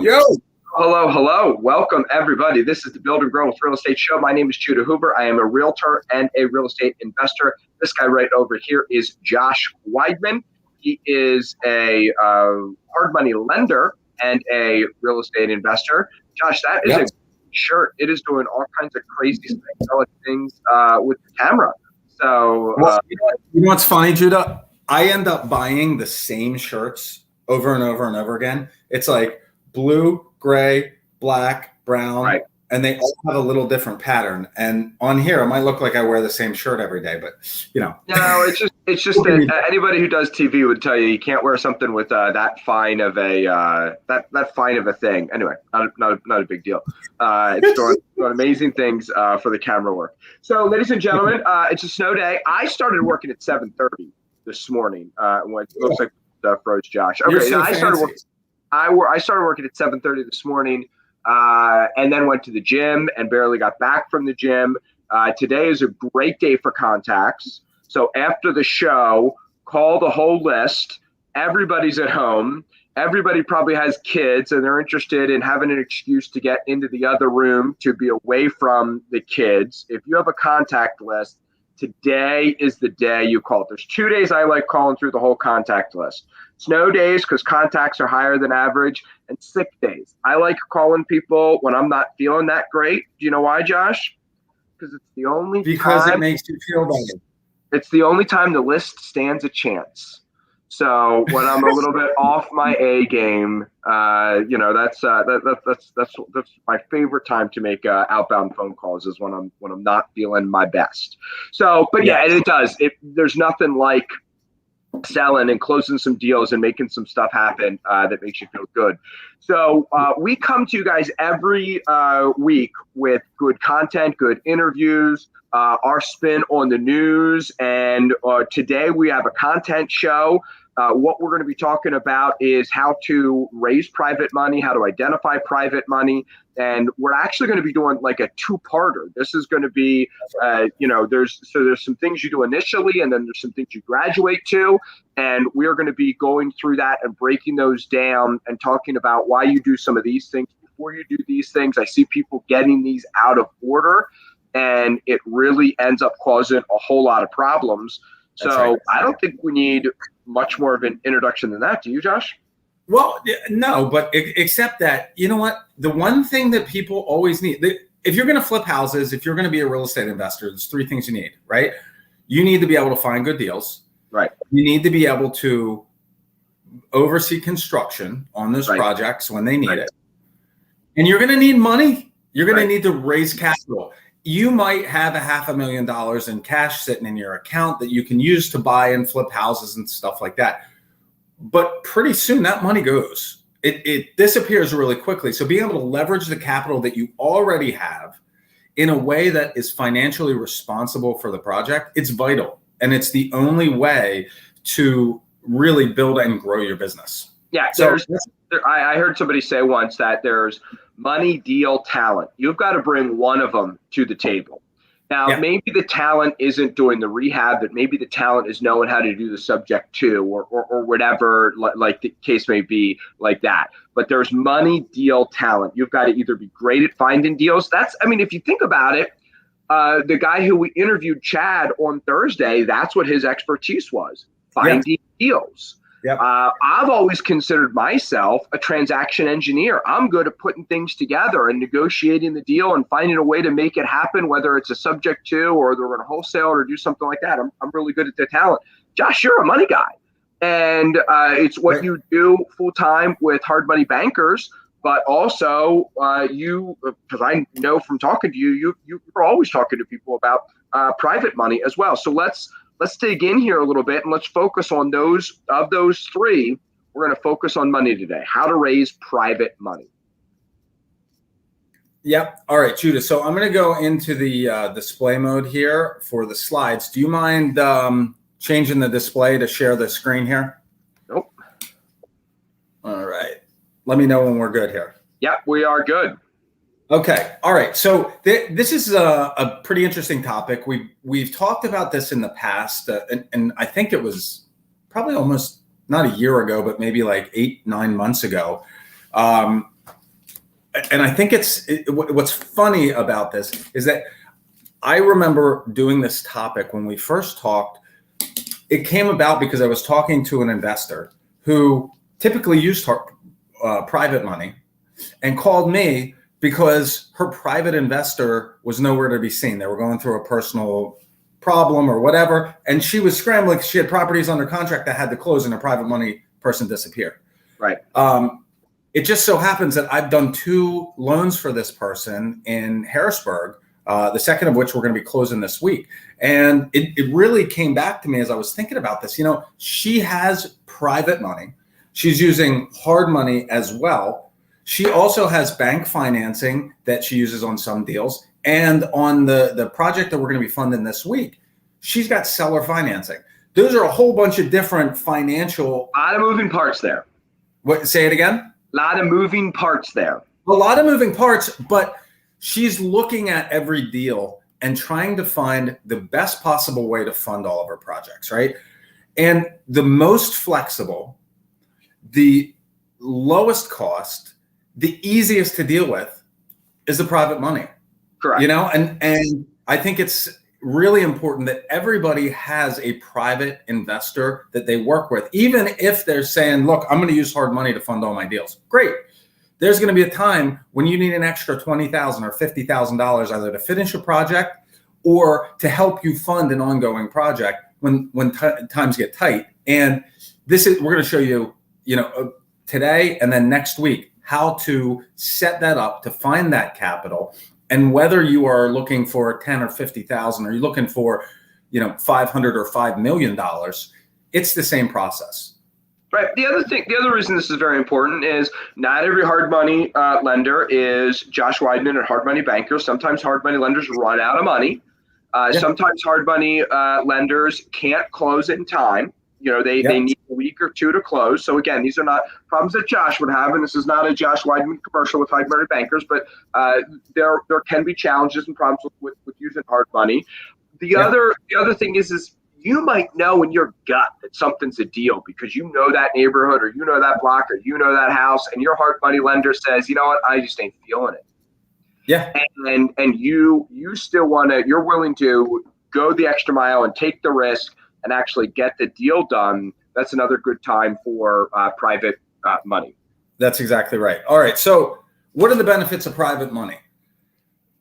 Yo. Hello. Welcome, everybody. This is the Build and Grow with Real Estate Show. My name is Judah Huber. I am a realtor and a real estate investor. This guy right over here is Josh Weidman. He is a hard money lender and a real estate investor. Josh, that is a shirt. It is doing all kinds of crazy things with the camera. So, you know what's funny, Judah? I end up buying the same shirts over and over and over again. It's like blue, gray, black, brown, right. And they all have a little different pattern. And on here, it might look like I wear the same shirt every day, but you know. No, it's just that anybody who does TV would tell you can't wear something with that fine of a that fine of a thing. Anyway, not a big deal. It's doing amazing things for the camera work. So, ladies and gentlemen, it's a snow day. I started working at 7:30 this morning. When it looks like froze Josh. Okay, so I started working. I started working at 7:30 this morning, and then went to the gym and barely got back from the gym. Today is a great day for contacts. So after the show, call the whole list. Everybody's at home. Everybody probably has kids and they're interested in having an excuse to get into the other room to be away from the kids. If you have a contact list, today is the day you call it. There's 2 days I like calling through the whole contact list. Snow days, because contacts are higher than average, and sick days. I like calling people when I'm not feeling that great. Do you know why, Josh? Because it's the only time. It makes you feel better. It's the only time the list stands a chance. So when I'm a little bit off my A game, that's my favorite time to make outbound phone calls is when I'm not feeling my best. So, but yeah, and it does. There's nothing like selling and closing some deals and making some stuff happen that makes you feel good. So we come to you guys every week with good content, good interviews, our spin on the news, and today we have a content show. What we're going to be talking about is how to raise private money, how to identify private money, and we're actually going to be doing like a two-parter. This is going to be, there's some things you do initially, and then there's some things you graduate to, and we are going to be going through that and breaking those down and talking about why you do some of these things before you do these things. I see people getting these out of order, and it really ends up causing a whole lot of problems. So I don't think we need much more of an introduction than that. Do you, Josh? Well, no, but except that, you know what? The one thing that people always need, if you're going to flip houses, if you're going to be a real estate investor, there's three things you need, right? You need to be able to find good deals. Right. You need to be able to oversee construction on those projects when they need it. And you're going to need money. You're going to need to raise capital. You might have $500,000 in cash sitting in your account that you can use to buy and flip houses and stuff like that. But pretty soon that money goes. It disappears really quickly. So being able to leverage the capital that you already have in a way that is financially responsible for the project, it's vital. And it's the only way to really build and grow your business. Yeah, I heard somebody say once that there's money, deal, talent. You've got to bring one of them to the table. Now, maybe the talent isn't doing the rehab, but maybe the talent is knowing how to do the subject to, or whatever, like the case may be, like that. But there's money, deal, talent. You've got to either be great at finding deals. If you think about it, the guy who we interviewed, Chad, on Thursday, that's what his expertise was, finding deals. Yep. I've always considered myself a transaction engineer. I'm good at putting things together and negotiating the deal and finding a way to make it happen, whether it's a subject to or they're going to wholesale or do something like that. I'm really good at the talent. Josh, you're a money guy. And it's what you do full time with hard money bankers. But also because I know from talking to you're always talking to people about private money as well. So let's dig in here a little bit and let's focus on those three. We're going to focus on money today, how to raise private money. Yep. All right, Judah. So I'm going to go into the display mode here for the slides. Do you mind changing the display to share the screen here? Nope. All right. Let me know when we're good here. Yep, we are good. Okay. All right. So this is a pretty interesting topic. We've talked about this in the past, and I think it was probably almost not a year ago, but maybe like 8-9 months ago. and I think what's funny about this is that I remember doing this topic when we first talked. It came about because I was talking to an investor who typically used private money and called me because her private investor was nowhere to be seen. They were going through a personal problem or whatever, and she was scrambling because she had properties under contract that had to close, and a private money person disappeared. Right. It just so happens that I've done 2 loans for this person in Harrisburg, the second of which we're going to be closing this week. And it really came back to me as I was thinking about this. She has private money. She's using hard money as well. She also has bank financing that she uses on some deals. And on the project that we're going to be funding this week, she's got seller financing. Those are a whole bunch of different financial. A lot of moving parts there. What? Say it again? A lot of moving parts there. A lot of moving parts, but she's looking at every deal and trying to find the best possible way to fund all of her projects, right? And the most flexible, the lowest cost, the easiest to deal with is the private money. Correct. And I think it's really important that everybody has a private investor that they work with, even if they're saying, look, I'm going to use hard money to fund all my deals. Great. There's going to be a time when you need an extra $20,000 or $50,000 either to finish a project or to help you fund an ongoing project when times get tight. And we're going to show you, today and then next week, how to set that up to find that capital. And whether you are looking for 10 or 50,000, or you're looking for, $500 or $5 million, it's the same process. Right. The other reason this is very important is not every hard money lender is Josh Weidman and hard money bankers. Sometimes hard money lenders run out of money. Sometimes hard money lenders can't close in time. They need a week or 2 to close. So again, these are not problems that Josh would have, and this is not a Josh Weidman commercial with hard money bankers, but there can be challenges and problems with using hard money. The other thing is you might know in your gut that something's a deal because you know that neighborhood, or you know that block, or you know that house, and your hard money lender says, you know what, I just ain't feeling it. Yeah. And you still you're willing to go the extra mile and take the risk and actually get the deal done. That's another good time for private money. That's exactly right. All right. So what are the benefits of private money?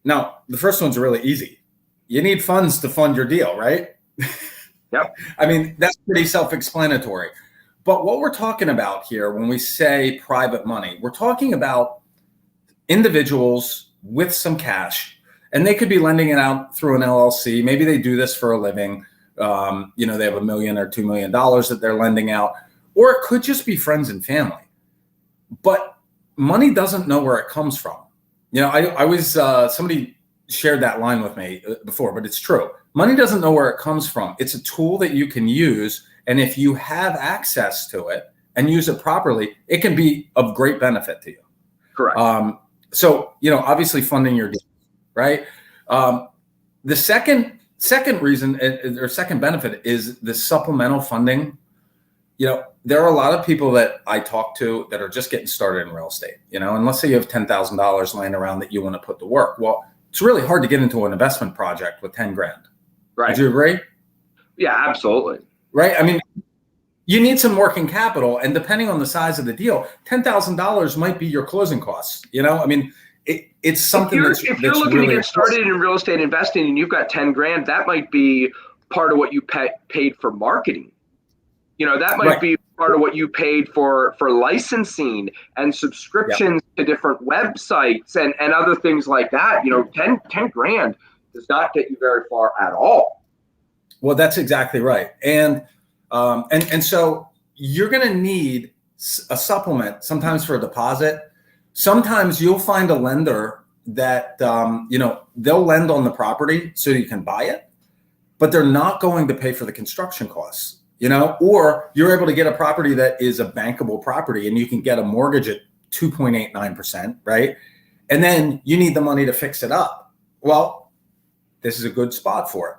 Now, the first one's really easy. You need funds to fund your deal, right? Yep. I mean, that's pretty self-explanatory. But what we're talking about here when we say private money, we're talking about individuals with some cash, and they could be lending it out through an LLC. Maybe they do this for a living. They have $1 million or $2 million that they're lending out, or it could just be friends and family. But money doesn't know where it comes from. I was somebody shared that line with me before, but it's true. Money doesn't know where it comes from. It's a tool that you can use, and if you have access to it and use it properly, it can be of great benefit to you. Correct. So obviously funding your deal, right? The second reason or second benefit is the supplemental funding. There are a lot of people that I talk to that are just getting started in real estate, and let's say you have $10,000 laying around that you want to put to work. Well, it's really hard to get into an investment project with 10 grand. Right. Would you agree? Yeah, absolutely. Right. I mean, you need some working capital, and depending on the size of the deal, $10,000 might be your closing costs. I mean, it's something if you're looking really to get started in real estate investing and you've got 10 grand, that might be part of what you paid for marketing. That might be part of what you paid for licensing and subscriptions to different websites and other things like that. 10 grand does not get you very far at all. Well, that's exactly right. And so you're going to need a supplement sometimes for a deposit. Sometimes you'll find a lender that, they'll lend on the property so you can buy it, but they're not going to pay for the construction costs, or you're able to get a property that is a bankable property and you can get a mortgage at 2.89%, right? And then you need the money to fix it up. Well, this is a good spot for it.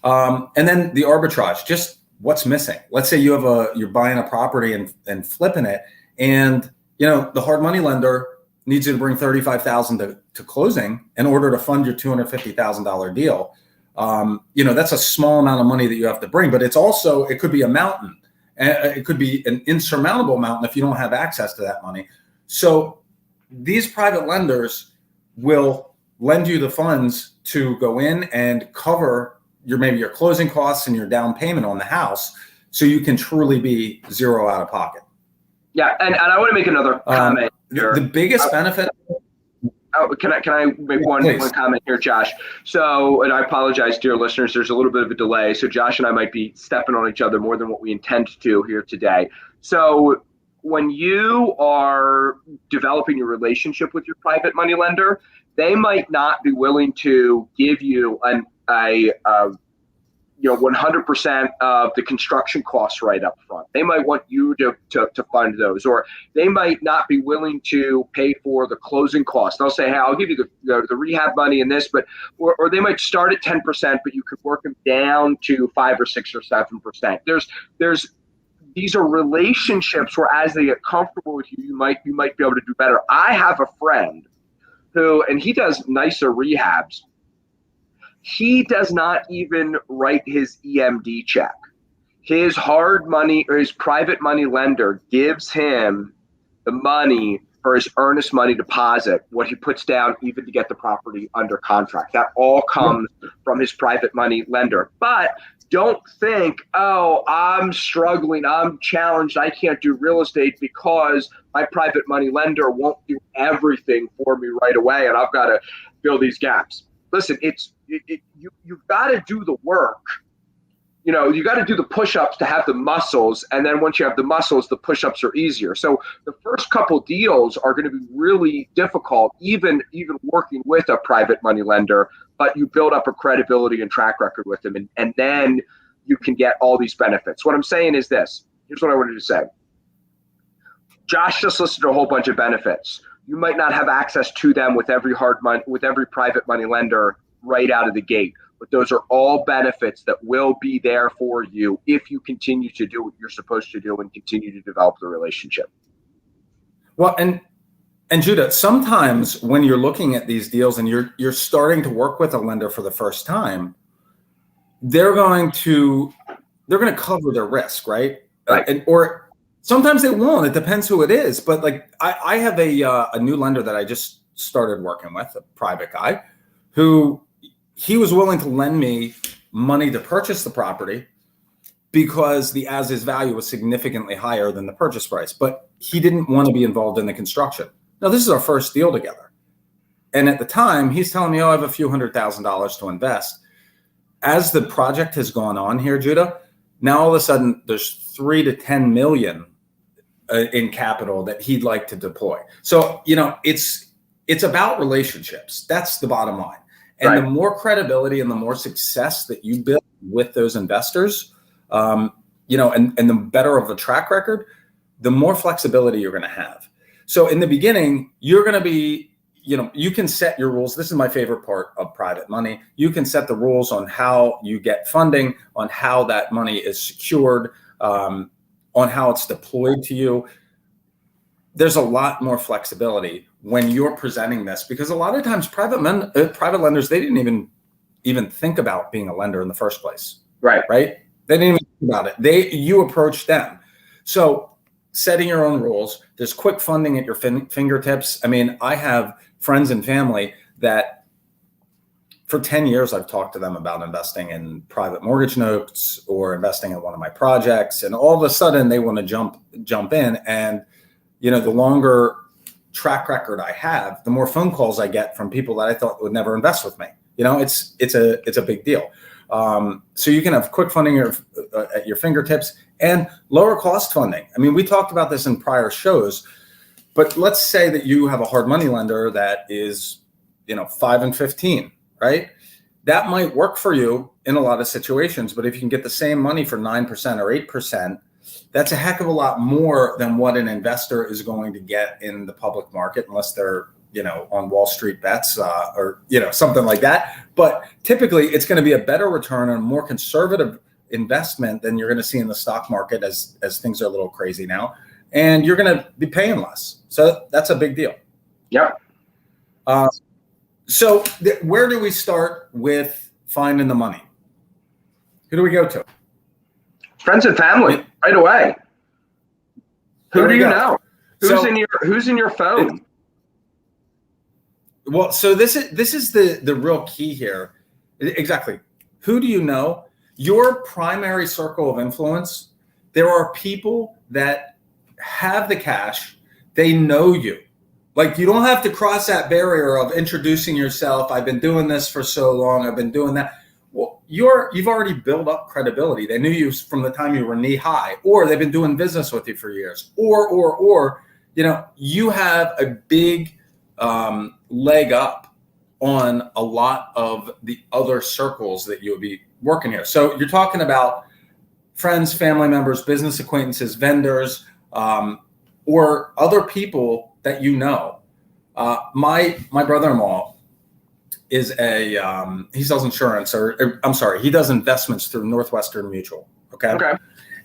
And then the arbitrage, just what's missing. Let's say you're buying a property and flipping it, and the hard money lender needs you to bring $35,000 to closing in order to fund your $250,000 deal, that's a small amount of money that you have to bring, but it could be a mountain. It could be an insurmountable mountain if you don't have access to that money. So these private lenders will lend you the funds to go in and cover maybe your closing costs and your down payment on the house, so you can truly be zero out of pocket. Yeah, and I want to make another comment here. The biggest benefit. Can I make one comment here, Josh? So, and I apologize, dear listeners, there's a little bit of a delay. So Josh and I might be stepping on each other more than what we intend to here today. So when you are developing your relationship with your private money lender, they might not be willing to give you 100% of the construction costs right up front. They might want you to fund those, or they might not be willing to pay for the closing costs. They'll say, hey, I'll give you the rehab money in this, or they might start at 10%, but you could work them down to 5 or 6 or 7%. These are relationships where as they get comfortable with you, you might be able to do better. I have a friend and he does nicer rehabs. He does not even write his EMD check. His hard money or his private money lender gives him the money for his earnest money deposit, what he puts down even to get the property under contract. That all comes from his private money lender. But don't think, oh, I'm struggling, I'm challenged, I can't do real estate because my private money lender won't do everything for me right away and I've got to fill these gaps. Listen, you've got to do the work. You got to do the push-ups to have the muscles, and then once you have the muscles, the push-ups are easier. So the first couple deals are going to be really difficult, even working with a private money lender, but you build up a credibility and track record with them, and then you can get all these benefits. What I'm saying is this. Here's what I wanted to say. Josh just listed a whole bunch of benefits. You might not have access to them with every private money lender right out of the gate, but those are all benefits that will be there for you if you continue to do what you're supposed to do and continue to develop the relationship. Well, and Judah, sometimes when you're looking at these deals and you're starting to work with a lender for the first time, they're going to cover their risk, right? Right. Or sometimes they won't. It depends who it is. But like I have a new lender that I just started working with, a private guy, who he was willing to lend me money to purchase the property because the as-is value was significantly higher than the purchase price. But he didn't want to be involved in the construction. Now, this is our first deal together. And at the time, he's telling me, I have a few $100,000 to invest. As the project has gone on here, Judah, now all of a sudden there's 3 to 10 million in capital that he'd like to deploy. So, it's about relationships. That's the bottom line. And right. The more credibility and the more success that you build with those investors, and the better of a track record, the more flexibility you're going to have. So in the beginning, you're going to be, you can set your rules. This is my favorite part of private money. You can set the rules on how you get funding, on how that money is secured, on how it's deployed to you. There's a lot more flexibility when you're presenting this, because a lot of times private lenders, they didn't even think about being a lender in the first place. Right. They didn't even think about it. You approach them. So setting your own rules, there's quick funding at your fingertips. I mean, I have friends and family that for 10 years, I've talked to them about investing in private mortgage notes or investing in one of my projects. And all of a sudden they want to jump in. And, the longer track record I have, the more phone calls I get from people that I thought would never invest with me. It's a big deal. So you can have quick funding at your fingertips and lower cost funding. I mean, we talked about this in prior shows, but let's say that you have a hard money lender that is, 5 and 15, right? That might work for you in a lot of situations, but if you can get the same money for 9% or 8%, that's a heck of a lot more than what an investor is going to get in the public market, unless they're, on Wall Street bets or, something like that. But typically it's going to be a better return and a more conservative investment than you're going to see in the stock market as things are a little crazy now. And you're going to be paying less. So that's a big deal. Yep. So where do we start with finding the money? Who do we go to? Friends and family, right away. Who do you know? Who's in your phone? Well, so this is the real key here. Exactly. Who do you know? Your primary circle of influence. There are people that have the cash. They know you. Like, you don't have to cross that barrier of introducing yourself. I've been doing this for so long. I've been doing that. Well, you've already built up credibility. They knew you from the time you were knee high, or they've been doing business with you for years, or you have a big leg up on a lot of the other circles that you'll be working here. So you're talking about friends, family members, business acquaintances, vendors, or other people that you know. My brother-in-law is he sells insurance, or I'm sorry, he does investments through Northwestern Mutual. Okay.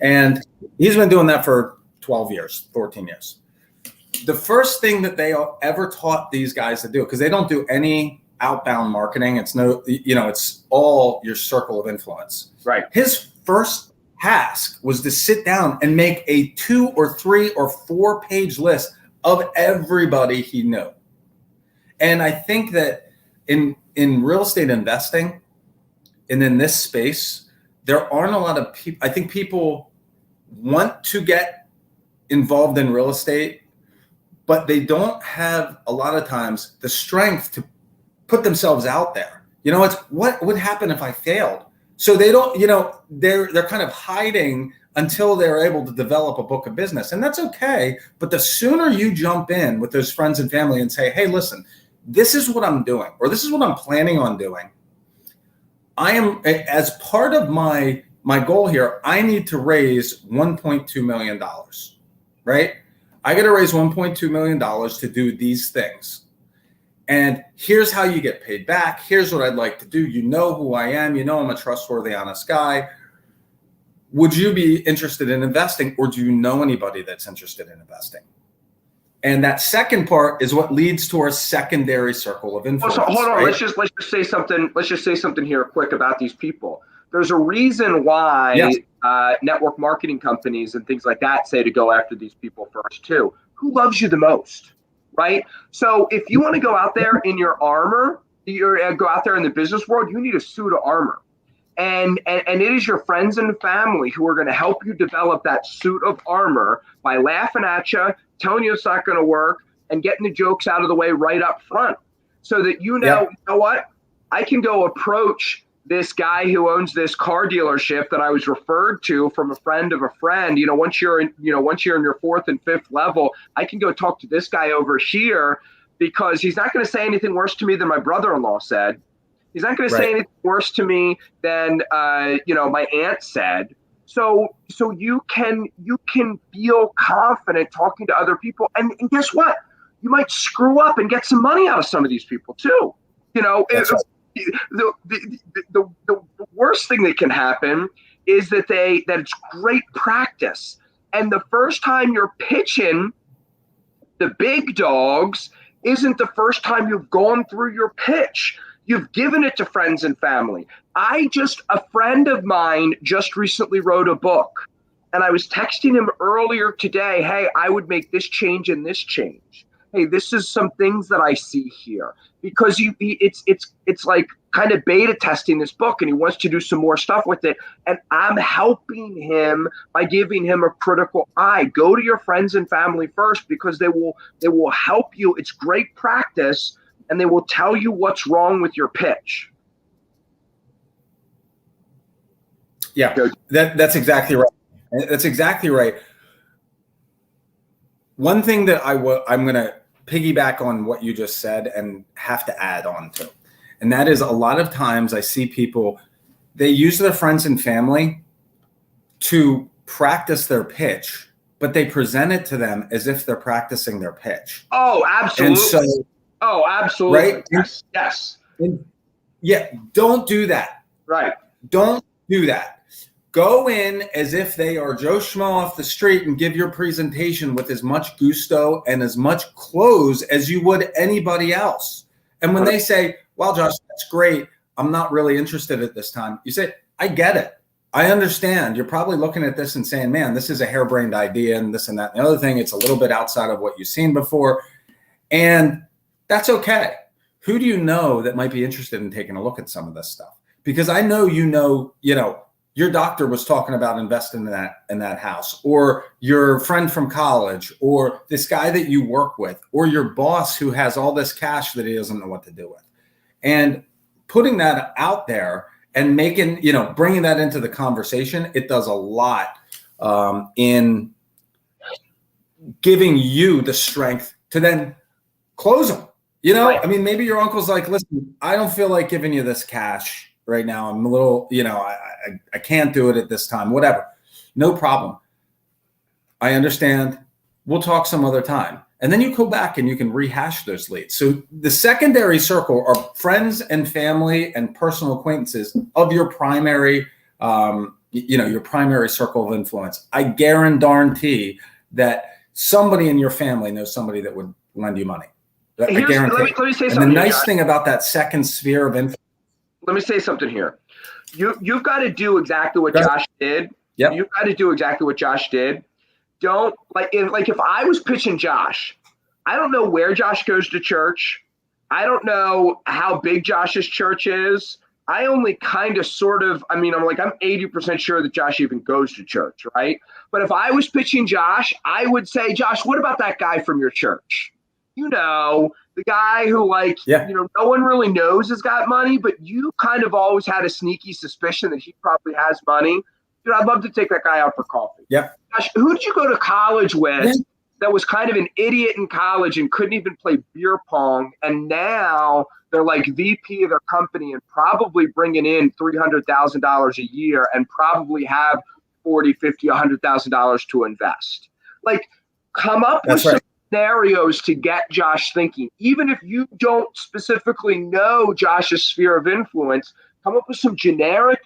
And he's been doing that for 12 years, 14 years. The first thing that they ever taught these guys to do, because they don't do any outbound marketing. It's it's all your circle of influence. Right. His first task was to sit down and make a 2 or 3 or 4 page list of everybody he knew. And I think that in real estate investing and in this space, there aren't a lot of people. I think people want to get involved in real estate, but they don't have a lot of times the strength to put themselves out there. It's what would happen if I failed? So they don't, they're kind of hiding until they're able to develop a book of business. And that's okay. But the sooner you jump in with those friends and family and say, hey, listen, this is what I'm doing, or this is what I'm planning on doing. I am, as part of my goal here, I need to raise $1.2 million, right? I got to raise $1.2 million to do these things. And here's how you get paid back. Here's what I'd like to do. You know who I am. You know I'm a trustworthy, honest guy. Would you be interested in investing, or do you know anybody that's interested in investing? And that second part is what leads to our secondary circle of influence. So hold on, right? let's just say something. Let's just say something here quick about these people. There's a reason why network marketing companies and things like that say to go after these people first too. Who loves you the most, right? So if you want to go out there in your armor, go out there in the business world, you need a suit of armor. And it is your friends and family who are going to help you develop that suit of armor by laughing at you, telling you it's not going to work, and getting the jokes out of the way right up front, so that you know what, I can go approach this guy who owns this car dealership that I was referred to from a friend of a friend. Once you're in your 4th and 5th level, I can go talk to this guy over here, because he's not going to say anything worse to me than my brother-in-law said. He's not going to say anything worse to me than my aunt said. So you can feel confident talking to other people, and guess what? You might screw up and get some money out of some of these people too. The worst thing that can happen is that it's great practice, and the first time you're pitching the big dogs isn't the first time you've gone through your pitch. You've given it to friends and family. A friend of mine just recently wrote a book, and I was texting him earlier today, hey, I would make this change and this change. Hey, this is some things that I see here, because it's like kind of beta testing this book, and he wants to do some more stuff with it. And I'm helping him by giving him a critical eye. Go to your friends and family first, because they will help you. It's great practice. And they will tell you what's wrong with your pitch. Yeah, that's exactly right. That's exactly right. One thing that I'm going to piggyback on what you just said and have to add on to, and that is, a lot of times I see people, they use their friends and family to practice their pitch, but they present it to them as if they're practicing their pitch. Oh, absolutely. And so, oh, absolutely. Right? Yes. Yeah, don't do that. Right. Don't do that. Go in as if they are Joe Schmo off the street and give your presentation with as much gusto and as much close as you would anybody else. And when they say, well, Josh, that's great, I'm not really interested at this time, you say, I get it. I understand. You're probably looking at this and saying, man, this is a harebrained idea and this and that. And the other thing, it's a little bit outside of what you've seen before. And that's okay. Who do you know that might be interested in taking a look at some of this stuff? Because I know, your doctor was talking about investing in that house, or your friend from college, or this guy that you work with, or your boss who has all this cash that he doesn't know what to do with. And putting that out there and bringing that into the conversation, it does a lot in giving you the strength to then close them. Right. I mean, maybe your uncle's like, listen, I don't feel like giving you this cash right now. I'm a little, I can't do it at this time, whatever. No problem. I understand. We'll talk some other time. And then you go back and you can rehash those leads. So the secondary circle are friends and family and personal acquaintances of your primary, your primary circle of influence. I guarantee that somebody in your family knows somebody that would lend you money. I guarantee. Let me say something. And the nice thing about that second sphere of influence. Let me say something here. You've got to do exactly what Josh did. Yep. You've got to do exactly what Josh did. Don't if I was pitching Josh, I don't know where Josh goes to church. I don't know how big Josh's church is. I only kind of I'm 80% sure that Josh even goes to church, right? But if I was pitching Josh, I would say, Josh, what about that guy from your church? The guy who no one really knows has got money, but you kind of always had a sneaky suspicion that he probably has money. Dude, I'd love to take that guy out for coffee. Yep. Gosh, who did you go to college with that was kind of an idiot in college and couldn't even play beer pong? And now they're like VP of their company and probably bringing in $300,000 a year and probably have $40, $50, $100,000 to invest. Come up with some scenarios to get Josh thinking. Even if you don't specifically know Josh's sphere of influence, come up with some generic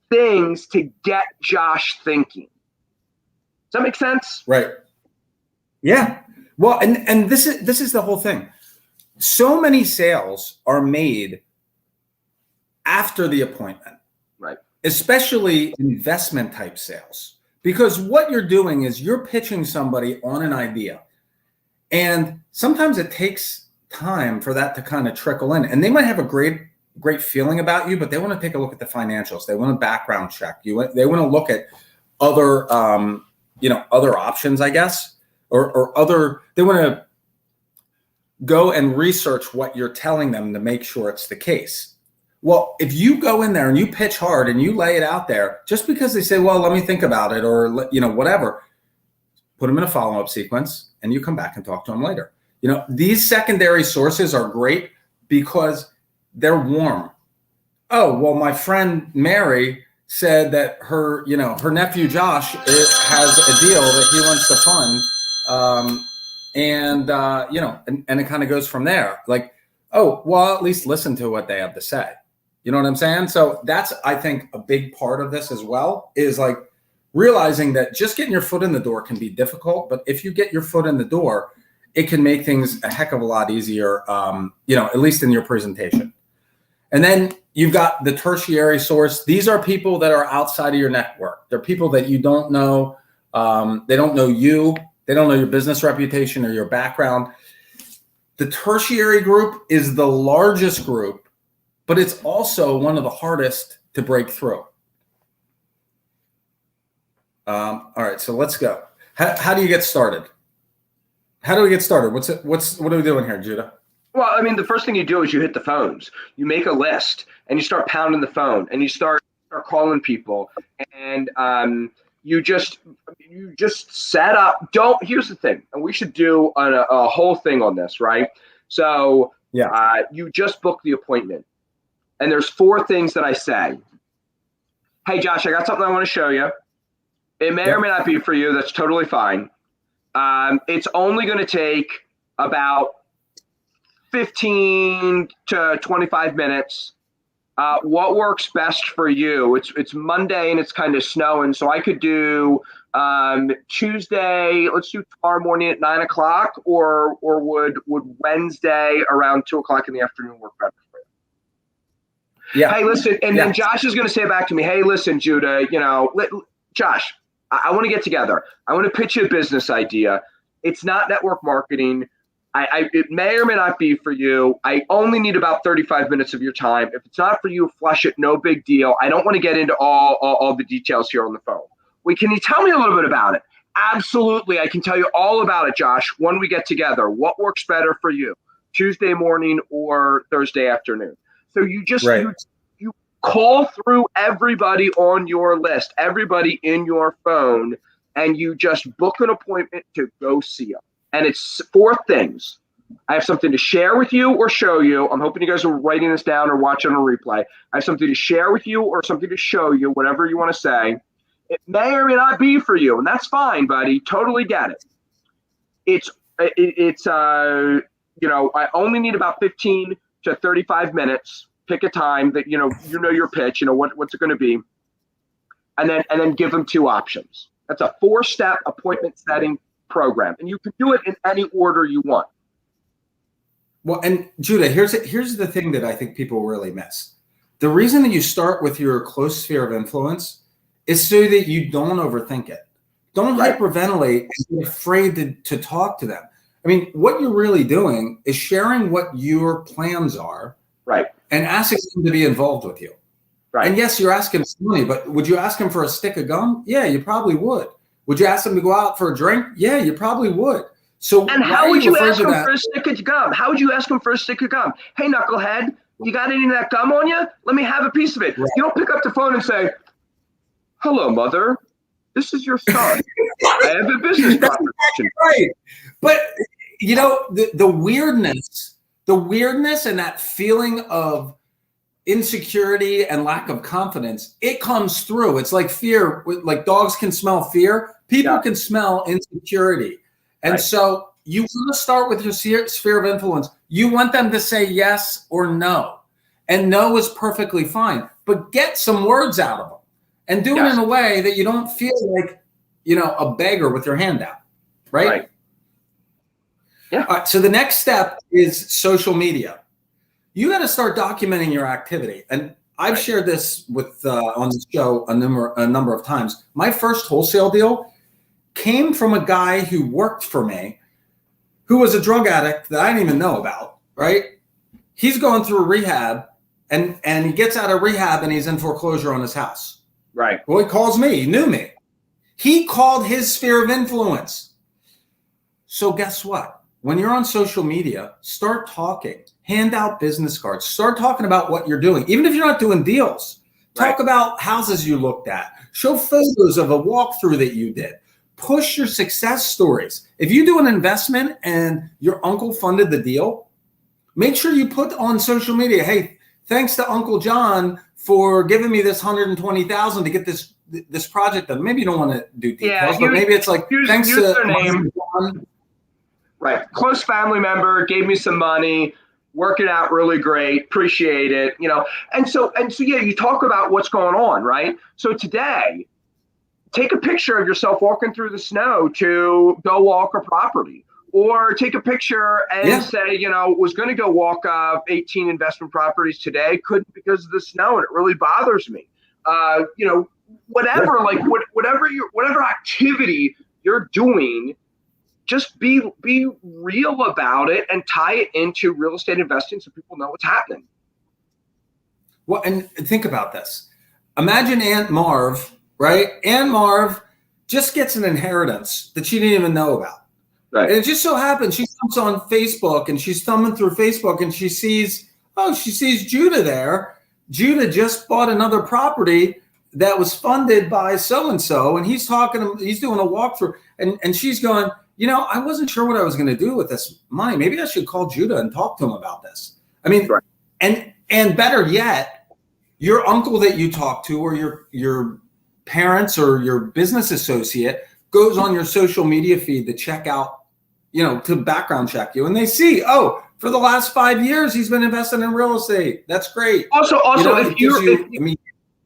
things to get Josh thinking. Does that make sense? Right. Yeah. Well, and this is the whole thing. So many sales are made after the appointment. Right. Especially investment type sales. Because what you're doing is you're pitching somebody on an idea. And sometimes it takes time for that to kind of trickle in. And they might have a great feeling about you, but they want to take a look at the financials. They want a background check. They want to look at other, other options, I guess, or other. They want to go and research what you're telling them to make sure it's the case. Well, if you go in there and you pitch hard and you lay it out there, just because they say, well, let me think about it, or whatever, put them in a follow-up sequence and you come back and talk to them later. These secondary sources are great because they're warm. Oh, well, my friend Mary said that her nephew Josh has a deal that he wants to fund. And it kind of goes from there. Like, oh, well, at least listen to what they have to say. You know what I'm saying? So that's, I think, a big part of this as well, is like realizing that just getting your foot in the door can be difficult. But if you get your foot in the door, it can make things a heck of a lot easier, at least in your presentation. And then you've got the tertiary source. These are people that are outside of your network. They're people that you don't know. They don't know you. They don't know your business reputation or your background. The tertiary group is the largest group, but it's also one of the hardest to break through. All right, so let's go. How do you get started? How do we get started? What are we doing here, Judah? Well, the first thing you do is you hit the phones. You make a list and you start pounding the phone and you start calling people, and you just set up. Here's the thing, and we should do a whole thing on this, right? So you just book the appointment, and there's 4 things that I say. Hey, Josh, I got something I want to show you. It may or may not be for you. That's totally fine. It's only going to take about 15 to 25 minutes. What works best for you? It's Monday and it's kind of snowing, so I could do Tuesday. Let's do tomorrow morning at 9 o'clock, or would Wednesday around 2 o'clock in the afternoon work better for you? Yeah. Hey, listen, and then Josh is going to say back to me, hey, listen, Judah, Josh, I want to get together. I want to pitch you a business idea. It's not network marketing. It may or may not be for you. I only need about 35 minutes of your time. If it's not for you, flush it. No big deal. I don't want to get into all the details here on the phone. Wait, can you tell me a little bit about it? Absolutely. I can tell you all about it, Josh, when we get together. What works better for you, Tuesday morning or Thursday afternoon? So you just you call through everybody on your list, everybody in your phone, and you just book an appointment to go see them. And it's 4 things. I have something to share with you or show you. I'm hoping you guys are writing this down or watching on a replay. I have something to share with you or something to show you, whatever you want to say. It may or may not be for you, and that's fine, buddy. Totally get it. I only need about 15 to 35 minutes. Pick a time that you know your pitch. What's it going to be, and then give them 2 options. That's a 4-step appointment setting program, and you can do it in any order you want. Well, and Judah, here's the thing that I think people really miss. The reason that you start with your close sphere of influence is so that you don't overthink it. Don't hyperventilate and be afraid to talk to them. I mean, what you're really doing is sharing what your plans are, and asking them to be involved with you. And yes, you're asking for money, but would you ask them for a stick of gum? Yeah, you probably would. Would you ask them to go out for a drink? Yeah, you probably would. So, and how would you ask them for a stick of gum? How would you ask them for a stick of gum? Hey, knucklehead, you got any of that gum on you? Let me have a piece of it. You don't pick up the phone and say, hello, mother. This is your son. I have a business proposition. Right. But, the weirdness and that feeling of insecurity and lack of confidence, it comes through. It's like fear. Like dogs can smell fear. People can smell insecurity. And so you want to start with your sphere of influence. You want them to say yes or no. And no is perfectly fine. But get some words out of them. And do it in a way that you don't feel like, a beggar with your hand out. Right? Yeah. All right, so the next step is social media. You got to start documenting your activity. And I've shared this with on the show a number of times. My first wholesale deal came from a guy who worked for me, who was a drug addict that I didn't even know about, right? He's going through rehab, and he gets out of rehab and he's in foreclosure on his house. Right. Well, he calls me. He knew me. He called his sphere of influence. So guess what? When you're on social media, start talking. Hand out business cards. Start talking about what you're doing. Even if you're not doing deals, talk about houses you looked at. Show photos of a walkthrough that you did. Push your success stories. If you do an investment and your uncle funded the deal, make sure you put on social media, hey, thanks to Uncle John for giving me this $120,000 to get this project done. Maybe you don't want to do details, but maybe it's like, thanks to Uncle John. Right. Close family member gave me some money. Working out really great, appreciate it, and so you talk about what's going on, right? So today, take a picture of yourself walking through the snow to go walk a property, or take a picture and say, was going to go walk 18 investment properties today, couldn't because of the snow, and it really bothers me. Whatever, like whatever activity you're doing. Just be real about it and tie it into real estate investing so people know what's happening. Well, and think about this. Imagine Aunt Marv, right? Aunt Marv just gets an inheritance that she didn't even know about. Right. And it just so happens she comes on Facebook and she's thumbing through Facebook and she sees Judah there. Judah just bought another property that was funded by so-and-so, and he's doing a walkthrough, and she's going, I wasn't sure what I was going to do with this money. Maybe I should call Judah and talk to him about this. I mean, and better yet, your uncle that you talk to, or your parents or your business associate goes on your social media feed to check out, to background check you, and they see, oh, For the last 5 years, he's been investing in real estate. That's great. Also, You know,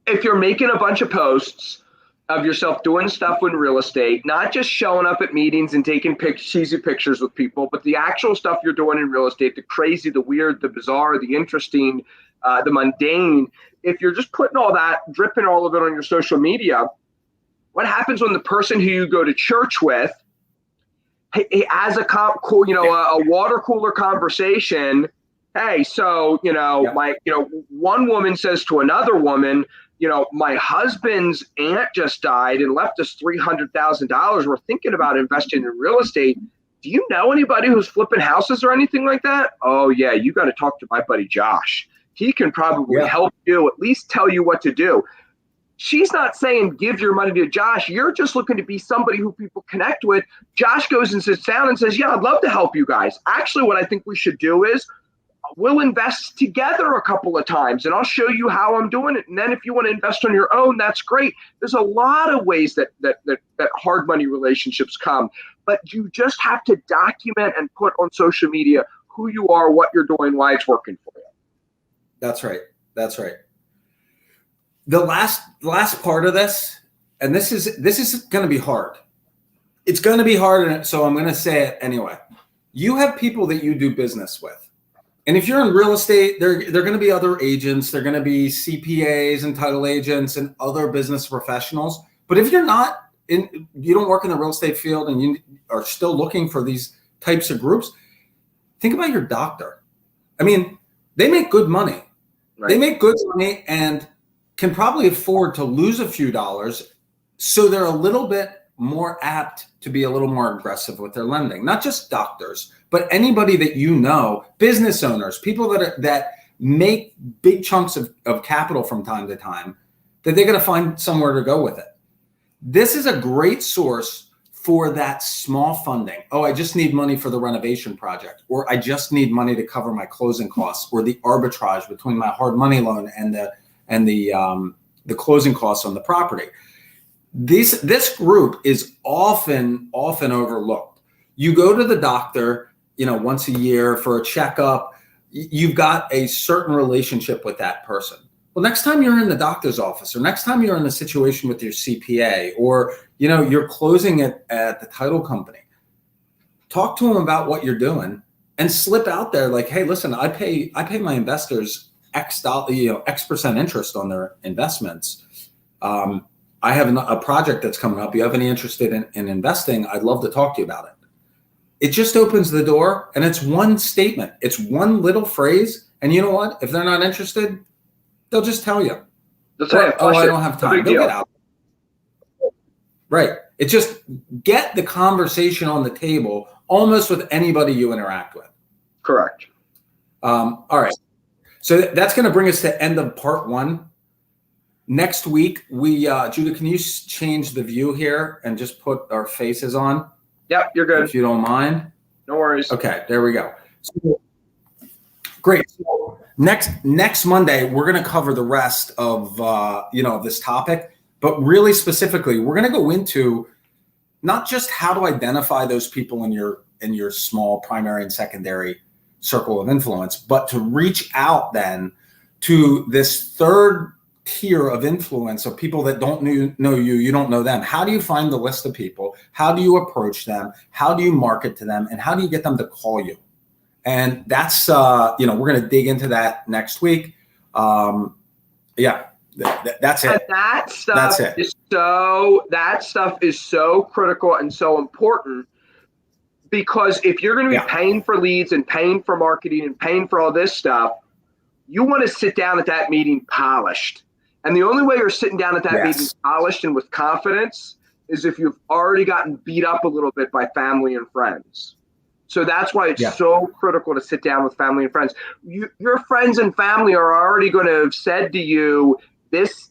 if you're making a bunch of posts of yourself doing stuff in real estate, not just showing up at meetings and taking cheesy pictures with people, but the actual stuff you're doing in real estate, the crazy, the weird, the bizarre, the interesting, the mundane, if you're just putting all that, dripping all of it on your social media, what happens when the person who you go to church with has a water cooler conversation? Hey, so, one woman says to another woman, my husband's aunt just died and left us $300,000. We're thinking about investing in real estate. Do you know anybody who's flipping houses or anything like that? Oh, yeah, you got to talk to my buddy Josh. He can probably help you, at least tell you what to do. She's not saying give your money to Josh. You're just looking to be somebody who people connect with. Josh goes and sits down and says, yeah, I'd love to help you guys. Actually, what I think we should do is we'll invest together a couple of times and I'll show you how I'm doing it. And then if you want to invest on your own, that's great. There's a lot of ways that hard money relationships come, but you just have to document and put on social media who you are, what you're doing, why it's working for you. That's right. That's right. The last part of this, and this is going to be hard. It's going to be hard, and so I'm going to say it anyway. You have people that you do business with, and if you're in real estate, they're going to be other agents. They're going to be CPAs and title agents and other business professionals. But if you're not you don't work in the real estate field, and you are still looking for these types of groups, think about your doctor. I mean, they make good money. Right. They make good money and can probably afford to lose a few dollars, so they're a little bit more apt to be a little more aggressive with their lending. Not just doctors, but anybody that you know, business owners, people that make big chunks of capital from time to time, that they're going to find somewhere to go with it. This is a great source for that small funding. Oh, I just need money for the renovation project, or I just need money to cover my closing costs, or the arbitrage between my hard money loan and the closing costs on the property. This group is often overlooked. You go to the doctor, once a year for a checkup. You've got a certain relationship with that person. Well, next time you're in the doctor's office, or next time you're in a situation with your CPA, or you're closing it at the title company, talk to them about what you're doing and slip out there like, hey, listen, I pay my investors X percent interest on their investments. I have a project that's coming up. You have any interest in investing? I'd love to talk to you about it. It just opens the door, and it's one statement. It's one little phrase. And you know what? If they're not interested, they'll just tell you. I don't have time. They'll get out. Right. It just get the conversation on the table almost with anybody you interact with. Correct. All right. So that's going to bring us to end of part one. Next week, Judah, can you change the view here and just put our faces on? Yep, you're good. If you don't mind. No worries. Okay, there we go. So, great. So next Monday, we're going to cover the rest of this topic, but really specifically, we're going to go into not just how to identify those people in your small primary and secondary circle of influence, but to reach out then to this third tier of influence of people that don't know you don't know them. How do you find the list of people? How do you approach them? How do you market to them? And how do you get them to call you? And that's we're going to dig into that next week. That's it. And that stuff is so critical and so important, because if you're going to be paying for leads and paying for marketing and paying for all this stuff, you want to sit down at that meeting polished. And the only way you're sitting down at that meeting polished and with confidence is if you've already gotten beat up a little bit by family and friends. So that's why it's so critical to sit down with family and friends. Your friends and family are already going to have said to you this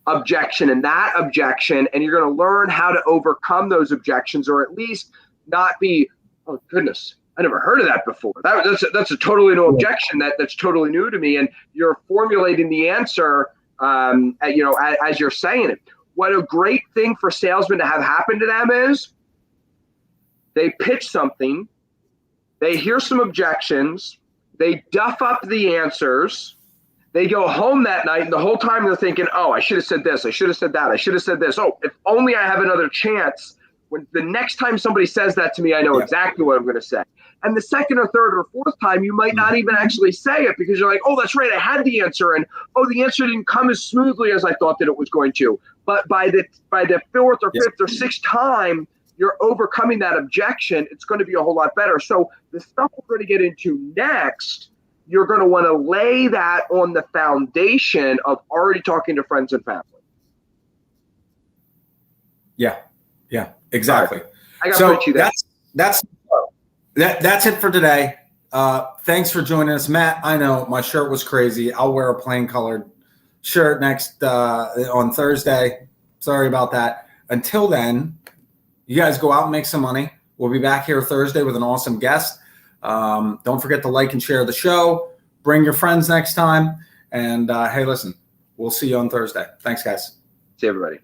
objection and that objection, and you're going to learn how to overcome those objections, or at least not be, oh goodness, I never heard of that before. That's a totally new objection. That's totally new to me. And you're formulating the answer, as you're saying it. What a great thing for salesmen to have happen to them is they pitch something, They hear some objections. They duff up the answers. They go home that night, and the whole time they're thinking, oh, I should have said this. I should have said that. I should have said this. Oh, if only I have another chance. When the next time somebody says that to me, I know exactly what I'm going to say. And the second or third or fourth time, you might not even actually say it because you're like, oh, that's right, I had the answer. And, oh, the answer didn't come as smoothly as I thought that it was going to. But by the fourth or fifth or sixth time, you're overcoming that objection. It's going to be a whole lot better. So the stuff we're going to get into next, you're going to want to lay that on the foundation of already talking to friends and family. Yeah, exactly. Right. I got to put you there. That's it for today. Thanks for joining us, Matt. I know my shirt was crazy. I'll wear a plain colored shirt next on Thursday. Sorry about that. Until then, you guys go out and make some money. We'll be back here Thursday with an awesome guest. Don't forget to like and share the show. Bring your friends next time. And hey, listen, we'll see you on Thursday. Thanks, guys. See everybody.